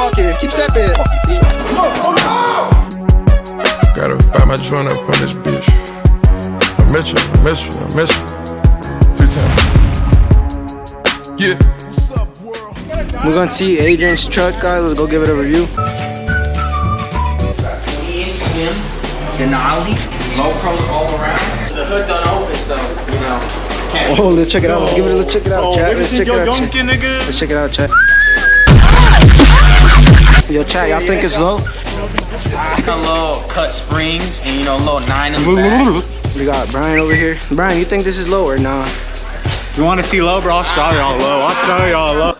walking. Keep stepping. Gotta find my joint up on this bitch. I miss you, I miss you, I miss you. 2 times. Yeah. What's up, world? We're gonna see Adrian's truck, guys. Let's go give it a review. 20-inch rims, Denali, low pros all around. The hood don't open, so you know. Can't. Oh, let's check it out. Let's give it a look. Check it out, chat. Let's check it out. Let's check it out, chat. Yo, chat, y'all think it's low? A little cut springs and you know a little 9 in the back. We got Brian over here. Brian, you think this is low or nah? You want to see low, bro? I'll show y'all low. I'll show y'all low.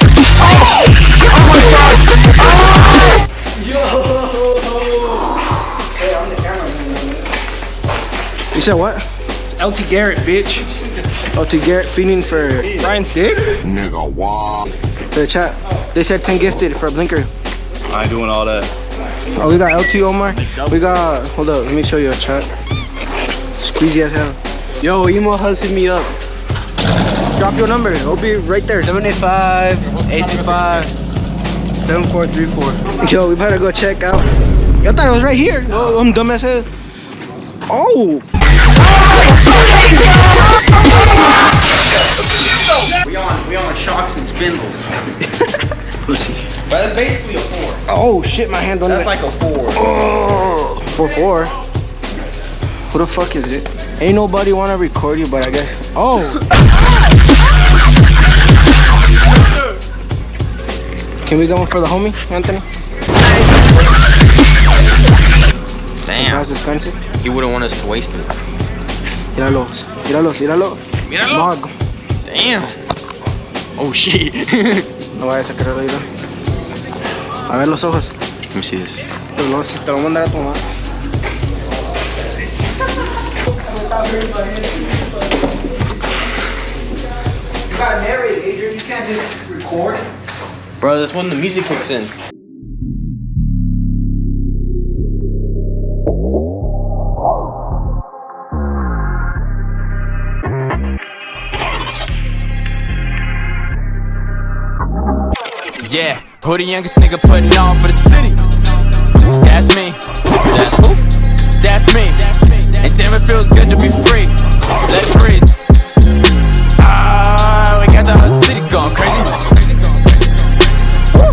You said what? LT Garrett, bitch. LT Garrett feeding for Brian's dick? Nigga, wow. the chat. They said 10 gifted for Blinker. I ain't doing all that. Oh, we got LT Omar. We got, hold up, let me show you a chat. Squeezy as hell. Yo, emo hustled me up. Drop your number. It'll be right there. 785-825-7434. Yo, we better go check out. Y'all thought it was right here. Oh, I'm dumb as hell. Oh. We on shocks and spindles. But that's basically a 4. Oh shit, my hand on That's it. like a 4. Oh, 4-4. Who the fuck is it? Ain't nobody wanna record you, but I guess. Oh. Can we go in for the homie, Anthony? Damn. How's this country? He wouldn't want us to waste it. Míralos, míralos, míralos. Míralo. Mog. Damn. Oh shit. No vayas a querer oír. A ver los ojos. Let me see this. Te lo voy a mandar a tu mamá. You gotta narrate, Adrian. You can't just record. Bro, that's when the music kicks in. Yeah, who the youngest nigga putting on for the city? That's me. That's who? That's me. And damn, it feels good to be free. Let's breathe. Ah, we got the whole city going crazy. Woo.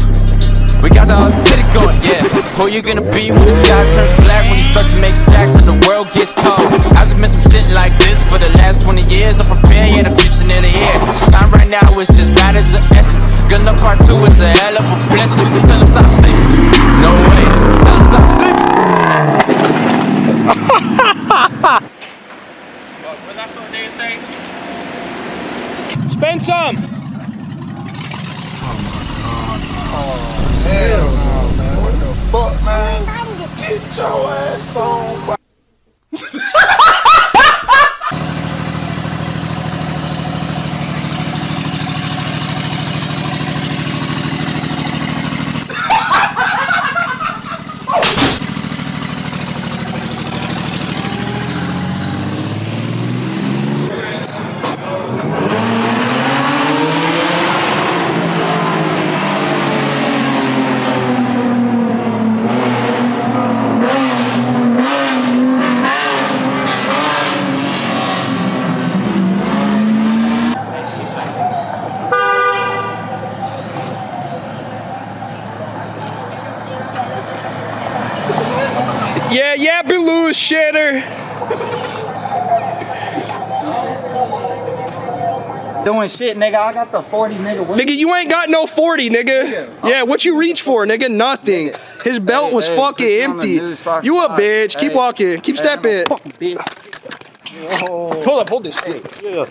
We got the whole city going, yeah. Who you gonna be when the sky turns black? When you start to make stacks and the world gets cold? I've been some shit like this for the last 20 years. I'm prepared, yeah, the future nearly here. Time right now is just matters of essence. Good luck part 2 is a hell of a blessing. Tell them stop sleeping. No way. Tell them stop sleeping. What that fuck nigga say? Spend some. Hell no, man. What the fuck, man? Get your ass on, boy. Yeah, Baloo shitter. Doing shit, nigga. I got the 40, nigga. Nigga, you ain't got no 40, nigga. Yeah, what you reach for, nigga? Nothing. His belt was fucking empty. You a bitch. Keep walking. Keep stepping. Fucking bitch. Hold up, hold this. Yeah.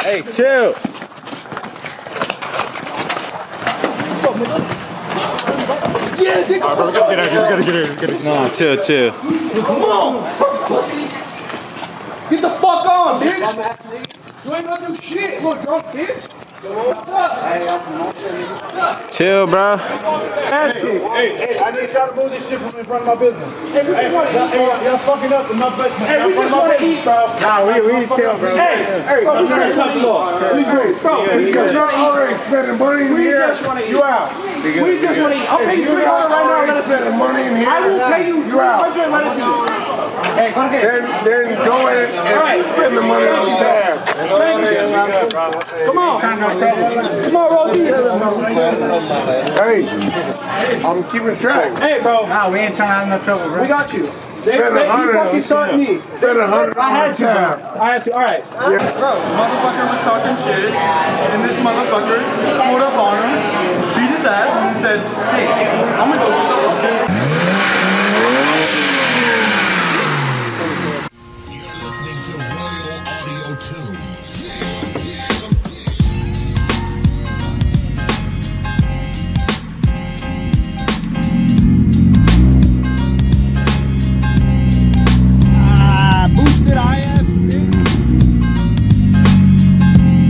Hey, chill. Nah, chill. Come on. Get the fuck on, bitch. You ain't gonna do shit, little drunk bitch. Chill, bro. Hey, I need y'all to move this shit from in front of my business. Hey, y'all fucking up enough. Hey, we just want to eat, bro. Nah, we chill, bro. Hey, bro, we just want to eat. We good. Bro, we just want to eat. Already spending money in here. We just want to eat. You out. We just want to eat. I'll pay you $300 right now. Let us spend money in here. I will pay you $300. Let us eat. Hey, go ahead. Then go ahead and spend the money on the tab. Come on. Come on, Rosie. Hey, I'm keeping track. Hey, bro. Nah, we ain't trying to have no trouble, bro. We got you. Spend 100. Fucking starting these. Spend 100. I had to. I had to. All right. Bro, motherfucker was talking shit, and this motherfucker pulled up on him, beat his ass, and said, "Hey, I'm gonna go get the fuck." You're listening to Royal Audio 2.